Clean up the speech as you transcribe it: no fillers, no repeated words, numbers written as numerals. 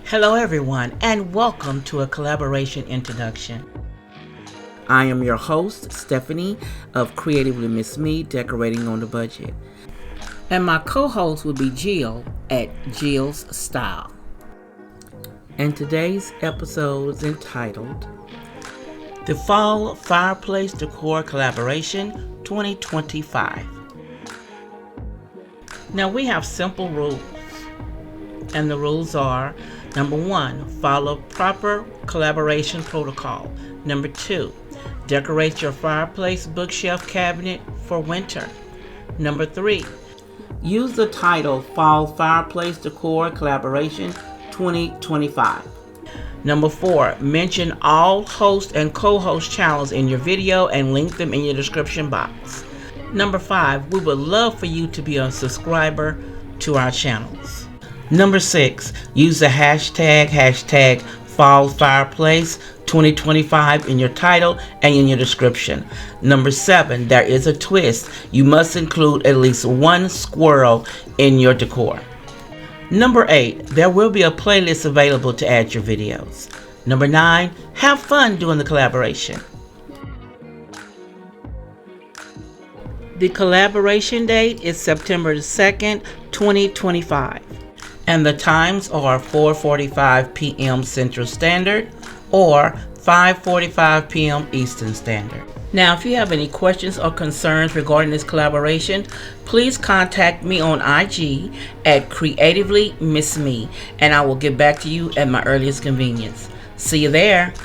Hello everyone, and welcome to a collaboration introduction. I am your host, Stephanie of CreativelyMsMe, Decorating on the Budget. And my co-host will be Jill at Jill's Style. And today's episode is entitled Default Fireplace Decor Collaboration 2025. Now we have simple rules. And the rules are: number 1, follow proper collaboration protocol. Number 2, decorate your fireplace bookshelf cabinet for winter. Number 3, use the title Fall Fireplace Decor Collaboration 2025. Number 4, mention all host and co-host channels in your video and link them in your description box. Number 5, we would love for you to be a subscriber to our channels. Number 6, use the hashtag Fall Fireplace 2025 in your title and in your description. Number 7, there is a twist. You must include at least one squirrel in your decor. Number 8, there will be a playlist available to add your videos. Number 9, have fun doing the collaboration. The collaboration date is September 2nd, 2025. And the times are 4:45 p.m. Central Standard or 5:45 p.m. Eastern Standard. Now, if you have any questions or concerns regarding this collaboration, please contact me on IG at CreativelyMsMe, and I will get back to you at my earliest convenience. See you there.